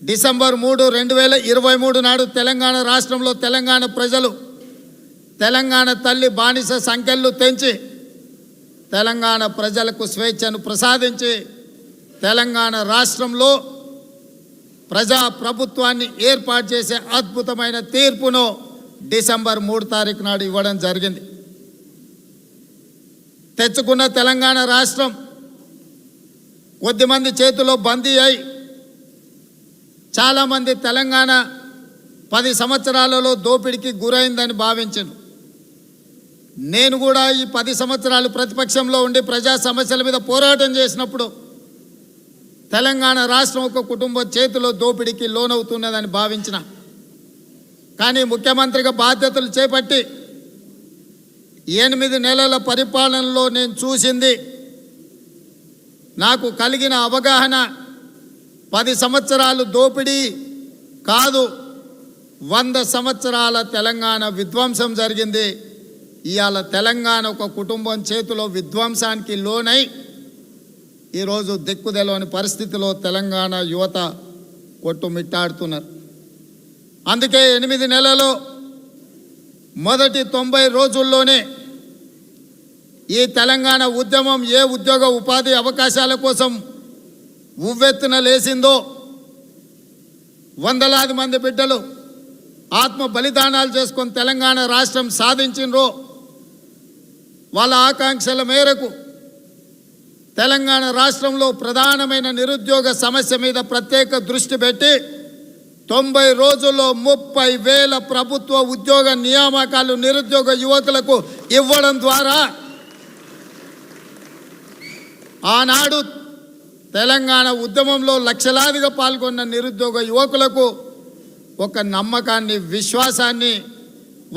December 3, 2023 నాడు తెలంగాణ రాష్ట్రంలో తెలంగాణ ప్రజలు తెలంగాణ తల్లి బానిస సంఖ్యలు తెంచి తెలంగాణ ప్రజలకు స్వేచ్ఛను ప్రసాదించి తెలంగాణ రాష్ట్రంలో ప్రజా ప్రభుత్వాన్ని ఏర్పాటు చేసే అద్భుతమైన తీర్పును డిసెంబర్ 3 తారీఖు నాడు ఇవ్వడం జరిగింది. తెచ్చుకున్న తెలంగాణ రాష్ట్రం కొద్దిమంది చేతిలో బందీ అయి చాలామంది తెలంగాణ 10 సంవత్సరాలలో దోపిడీకి గురైందని భావించాను. నేను కూడా ఈ 10 సంవత్సరాలు ప్రతిపక్షంలో ఉండి ప్రజా సమస్యల మీద పోరాటం చేసినప్పుడు తెలంగాణ రాష్ట్రం ఒక కుటుంబం చేతిలో దోపిడీకి లోనవుతున్నదని భావించిన. కానీ ముఖ్యమంత్రిగా బాధ్యతలు చేపట్టి 8 నెలల పరిపాలనలో నేను చూసింది, నాకు కలిగిన అవగాహన 10 సంవత్సరాలు దోపిడీ కాదు, 100 సంవత్సరాల తెలంగాణ విధ్వంసం జరిగింది. ఇవాళ తెలంగాణ ఒక కుటుంబం చేతిలో విధ్వంసానికి లోనై ఈరోజు దిక్కుదెలవని పరిస్థితిలో తెలంగాణ యువత కొట్టుమిట్టాడుతున్నారు. అందుకే 8 నెలల్లో మొదటి 90 రోజుల్లోనే ఈ తెలంగాణ ఉద్యమం ఏ ఉద్యోగ ఉపాధి అవకాశాల కోసం ఉవ్వెత్తున లేసిందో, వందలాది మంది బిడ్డలు ఆత్మ బలిదానాలు చేసుకొని తెలంగాణ రాష్ట్రం సాధించినరో, వాళ్ళ ఆకాంక్షల మేరకు తెలంగాణ రాష్ట్రంలో ప్రధానమైన నిరుద్యోగ సమస్య మీద ప్రత్యేక దృష్టి పెట్టి 90 రోజుల్లో 30,000 ప్రభుత్వ ఉద్యోగ నియామకాలు నిరుద్యోగ యువకులకు ఇవ్వడం ద్వారా ఆనాడు తెలంగాణ ఉద్యమంలో లక్షలాదిగా పాల్గొన్న నిరుద్యోగ యువకులకు ఒక నమ్మకాన్ని, విశ్వాసాన్ని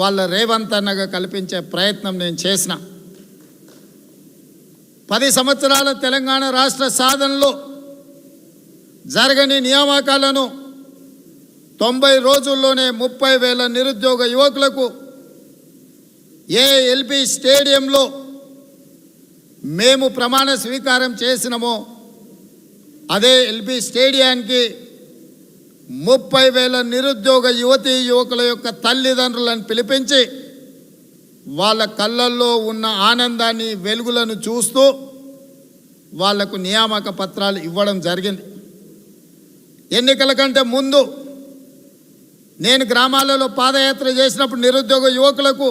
వాళ్ళ రేవంత్ అన్నగా కల్పించే ప్రయత్నం నేను చేసిన. 10 సంవత్సరాల తెలంగాణ రాష్ట్ర సాధనలో జరగని నియామకాలను 90 రోజుల్లోనే 30,000 నిరుద్యోగ యువకులకు ఎల్బీ స్టేడియంలో మేము ప్రమాణ స్వీకారం చేసినామో అదే ఎల్బీ స్టేడియానికి 30,000 నిరుద్యోగ యువతీ యువకుల యొక్క తల్లిదండ్రులను పిలిపించి వాళ్ళ కళ్ళల్లో ఉన్న ఆనందాన్ని, వెలుగులను చూస్తూ వాళ్లకు నియామక పత్రాలు ఇవ్వడం జరిగింది. ఎన్నికల కంటే ముందు నేను గ్రామాలలో పాదయాత్ర చేసినప్పుడు నిరుద్యోగ యువకులకు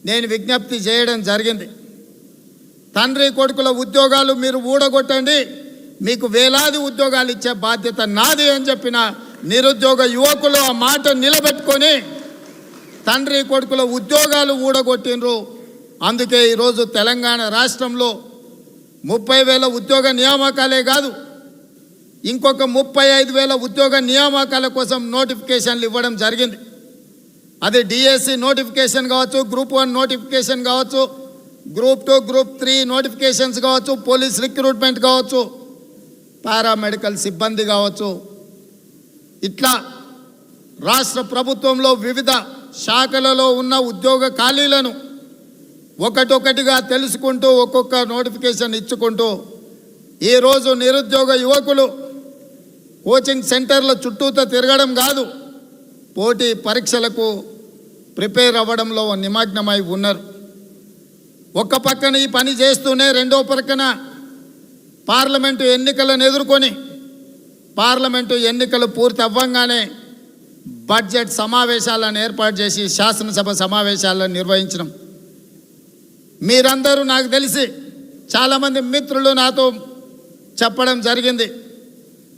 నేను విజ్ఞప్తి చేయడం జరిగింది. తండ్రి కొడుకుల ఉద్యోగాలు మీరు ఊడగొట్టండి, మీకు వేలాది ఉద్యోగాలు ఇచ్చే బాధ్యత నాది అని చెప్పిన నిరుద్యోగ యువకులు ఆ మాట నిలబెట్టుకొని తండ్రి కొడుకుల ఉద్యోగాలు ఊడగొట్టినరు. అందుకే ఈరోజు తెలంగాణ రాష్ట్రంలో 30,000 ఉద్యోగ నియామకాలే కాదు, ఇంకొక 35,000 ఉద్యోగ నియామకాల కోసం నోటిఫికేషన్లు ఇవ్వడం జరిగింది. అది డిఎస్సి నోటిఫికేషన్ కావచ్చు, గ్రూప్ 1 నోటిఫికేషన్ కావచ్చు, గ్రూప్ 2, గ్రూప్ 3 నోటిఫికేషన్స్ కావచ్చు, పోలీస్ రిక్రూట్మెంట్ కావచ్చు, పారామెడికల్ సిబ్బంది కావచ్చు. ఇట్లా రాష్ట్ర ప్రభుత్వంలో వివిధ శాఖలలో ఉన్న ఉద్యోగ ఖాళీలను ఒకటొకటిగా తెలుసుకుంటూ ఒక్కొక్క నోటిఫికేషన్ ఇచ్చుకుంటూ ఈరోజు నిరుద్యోగ యువకులు కోచింగ్ సెంటర్ల చుట్టూతో తిరగడం కాదు, పోటీ పరీక్షలకు ప్రిపేర్ అవ్వడంలో నిమగ్నమై ఉన్నారు. ఒక పక్కన ఈ పని చేస్తూనే రెండో పక్కన పార్లమెంటు ఎన్నికలను ఎదుర్కొని పార్లమెంటు ఎన్నికలు పూర్తి అవ్వంగానే బడ్జెట్ సమావేశాలను ఏర్పాటు చేసి శాసనసభ సమావేశాలను నిర్వహించడం. మీరందరూ నాకు తెలిసి చాలామంది మిత్రులు నాతో చెప్పడం జరిగింది,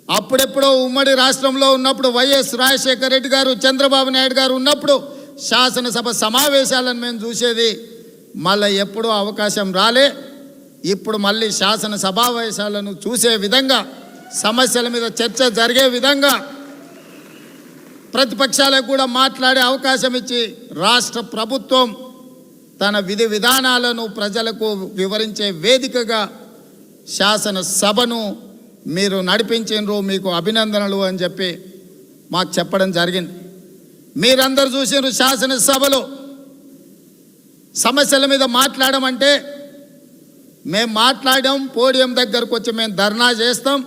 అప్పుడెప్పుడో ఉమ్మడి రాష్ట్రంలో ఉన్నప్పుడు వైఎస్ రాజశేఖర రెడ్డి గారు, చంద్రబాబు నాయుడు గారు ఉన్నప్పుడు శాసనసభ సమావేశాలను మేము చూసేది, మళ్ళీ ఎప్పుడూ అవకాశం రాలే. ఇప్పుడు మళ్ళీ శాసన సమావేశాలను చూసే విధంగా, సమస్యల మీద చర్చ జరిగే విధంగా, ప్రతిపక్షాలకు కూడా మాట్లాడే అవకాశం ఇచ్చి రాష్ట్ర ప్రభుత్వం తన విధి విధానాలను ప్రజలకు వివరించే వేదికగా శాసనసభను మీరు నడిపించినరు, మీకు అభినందనలు అని చెప్పి మాకు చెప్పడం జరిగింది. మీరందరూ చూసినారు శాసనసభలో సమస్యల మీద మేము మాట్లాడాం, పోడియం దగ్గరకు వచ్చి మేము ధర్నా చేస్తాం,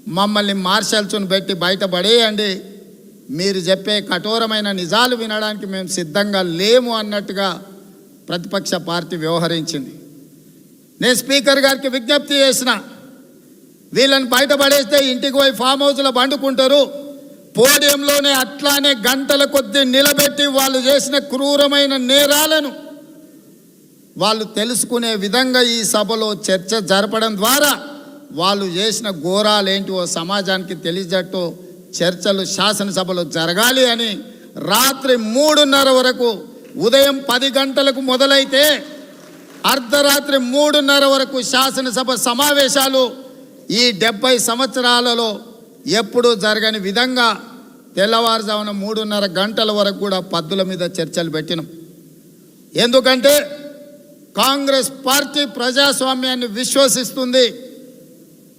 మమ్మల్ని మార్షల్స్ను పెట్టి బయటపడేయండి, మీరు చెప్పే కఠోరమైన నిజాలు వినడానికి మేము సిద్ధంగా లేము అన్నట్టుగా ప్రతిపక్ష పార్టీ వ్యవహరించింది. నేను స్పీకర్ గారికి విజ్ఞప్తి చేసిన, వీళ్ళని బయటపడేస్తే ఇంటికి పోయి ఫామ్ హౌస్లో పండుకుంటారు, పోడియంలోనే అట్లానే గంటల కొద్దీ నిలబెట్టి వాళ్ళు చేసిన క్రూరమైన నేరాలను వాళ్ళు తెలుసుకునే విధంగా ఈ సభలో చర్చ జరపడం ద్వారా వాళ్ళు చేసిన ఘోరాలేంటివో సమాజానికి తెలియజేట్టు చర్చలు శాసనసభలో జరగాలి అని రాత్రి 3:30 వరకు, ఉదయం 10 గంటలకు మొదలైతే అర్ధరాత్రి 3:30 వరకు శాసనసభ సమావేశాలు ఈ 70 సంవత్సరాలలో ఎప్పుడూ జరగని విధంగా తెల్లవారుజామున 3:30 గంటల వరకు కూడా పద్దుల మీద చర్చలు పెట్టినాం. ఎందుకంటే కాంగ్రెస్ పార్టీ ప్రజాస్వామ్యాన్ని విశ్వసిస్తుంది.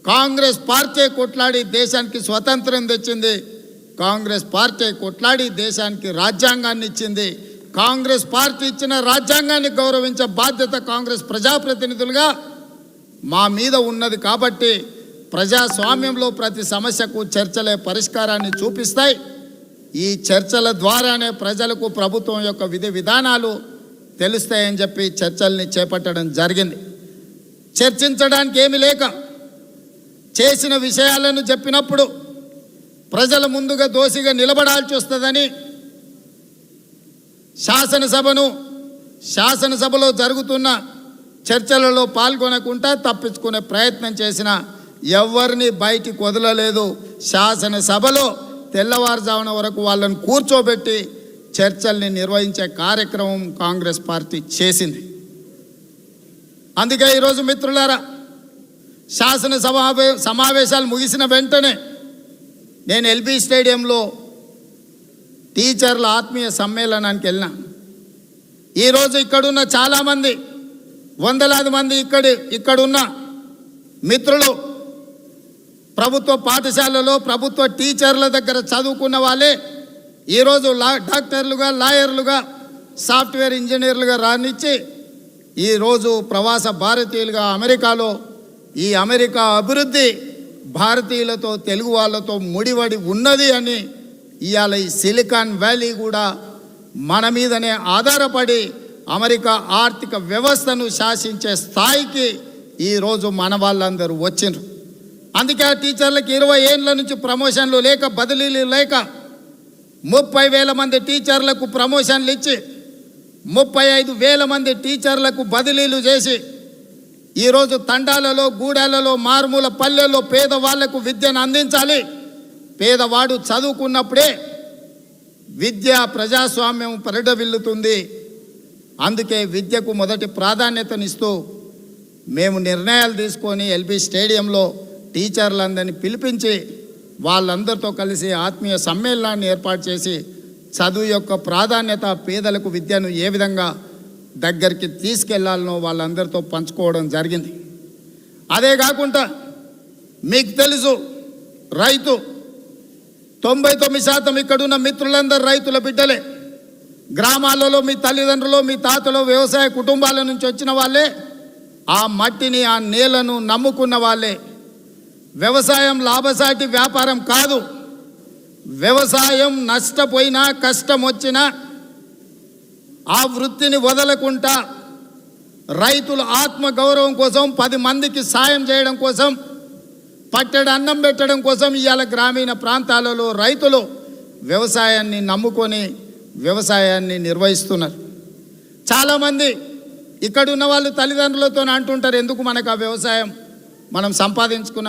కాంగ్రెస్ పార్టీ కొట్లాడి దేశానికి స్వతంత్రం తెచ్చింది. కాంగ్రెస్ పార్టీ కొట్లాడి దేశానికి రాజ్యాంగాన్ని ఇచ్చింది. కాంగ్రెస్ పార్టీ ఇచ్చిన రాజ్యాంగాన్ని గౌరవించే బాధ్యత కాంగ్రెస్ ప్రజాప్రతినిధులుగా మా మీద ఉన్నది. కాబట్టి ప్రజాస్వామ్యంలో ప్రతి సమస్యకు చర్చలే పరిష్కారాన్ని చూపిస్తాయి. ఈ చర్చల ద్వారానే ప్రజలకు ప్రభుత్వం యొక్క విధి విధానాలు తెలుస్తాయని చెప్పి చర్చల్ని చేపట్టడం జరిగింది. చర్చించడానికి ఏమీ లేక చేసిన విషయాలను చెప్పినప్పుడు ప్రజల ముందుగా దోషిగా నిలబడాల్సి వస్తుందని శాసనసభలో జరుగుతున్న చర్చలలో పాల్గొనకుండా తప్పించుకునే ప్రయత్నం చేసిన ఎవరిని బయటికి వదలలేదు. శాసనసభలో తెల్లవారుజామున వరకు వాళ్ళని కూర్చోబెట్టి చర్చల్ని నిర్వహించే కార్యక్రమం కాంగ్రెస్ పార్టీ చేసింది. అందుకే ఈరోజు మిత్రులారా, శాసనసభ సమావేశాలు ముగిసిన వెంటనే నేను ఎల్బీ స్టేడియంలో టీచర్ల ఆత్మీయ సమ్మేళనానికి వెళ్ళినా. ఈరోజు ఇక్కడున్న చాలామంది, వందలాది మంది ఇక్కడున్న మిత్రులు ప్రభుత్వ పాఠశాలలో ప్రభుత్వ టీచర్ల దగ్గర చదువుకున్న వాళ్ళే ఈరోజు డాక్టర్లుగా, లాయర్లుగా, సాఫ్ట్వేర్ ఇంజనీర్లుగా రానిచ్చి ఈరోజు ప్రవాస భారతీయులుగా అమెరికాలో ఈ అమెరికా అభివృద్ధి భారతీయులతో, తెలుగు వాళ్ళతో ముడివడి ఉన్నది అని ఇవాళ ఈ సిలికాన్ వ్యాలీ కూడా మన మీదనే ఆధారపడి అమెరికా ఆర్థిక వ్యవస్థను శాసించే స్థాయికి ఈరోజు మన వాళ్ళందరూ వచ్చిండ్రు. అందుకే ఆ టీచర్లకు 20 ఏళ్ళ నుంచి ప్రమోషన్లు లేక, బదిలీలు లేక 30,000 మంది టీచర్లకు ప్రమోషన్లు ఇచ్చి 35,000 మంది టీచర్లకు బదిలీలు చేసి ఈరోజు తండాలలో, గూడాలలో, మారుమూల పల్లెల్లో పేదవాళ్లకు విద్యను అందించాలి. పేదవాడు చదువుకున్నప్పుడే విద్యా ప్రజాస్వామ్యం పరిడవిల్లుతుంది. అందుకే విద్యకు మొదటి ప్రాధాన్యతనిస్తూ మేము నిర్ణయాలు తీసుకొని ఎల్బీ స్టేడియంలో టీచర్లందరినీ పిలిపించి వాళ్ళందరితో కలిసి ఆత్మీయ సమ్మేళనాన్ని ఏర్పాటు చేసి చదువు యొక్క ప్రాధాన్యత, పేదలకు విద్యను ఏ విధంగా దగ్గరికి తీసుకెళ్లాలనో వాళ్ళందరితో పంచుకోవడం జరిగింది. అదే కాకుండా మీకు తెలుసు, రైతు 99% ఇక్కడున్న మిత్రులందరూ రైతుల బిడ్డలే. గ్రామాలలో మీ తల్లిదండ్రులు, మీ తాతలు వ్యవసాయ కుటుంబాల నుంచి వచ్చిన వాళ్ళే. ఆ మట్టిని, ఆ నేలను నమ్ముకున్న వాళ్ళే. వ్యవసాయం లాభసాటి వ్యాపారం కాదు. వ్యవసాయం నష్టపోయినా, కష్టం వచ్చినా ఆ వృత్తిని వదలకుండా రైతుల ఆత్మగౌరవం కోసం, 10 మందికి సాయం చేయడం కోసం, పట్టెడు అన్నం పెట్టడం కోసం ఇవాళ గ్రామీణ ప్రాంతాలలో రైతులు వ్యవసాయాన్ని నమ్ముకొని వ్యవసాయాన్ని నిర్వహిస్తున్నారు. చాలామంది ఇక్కడున్న వాళ్ళు తల్లిదండ్రులతో అంటుంటారు, ఎందుకు మనకు ఆ వ్యవసాయం, మనం సంపాదించుకున్నాం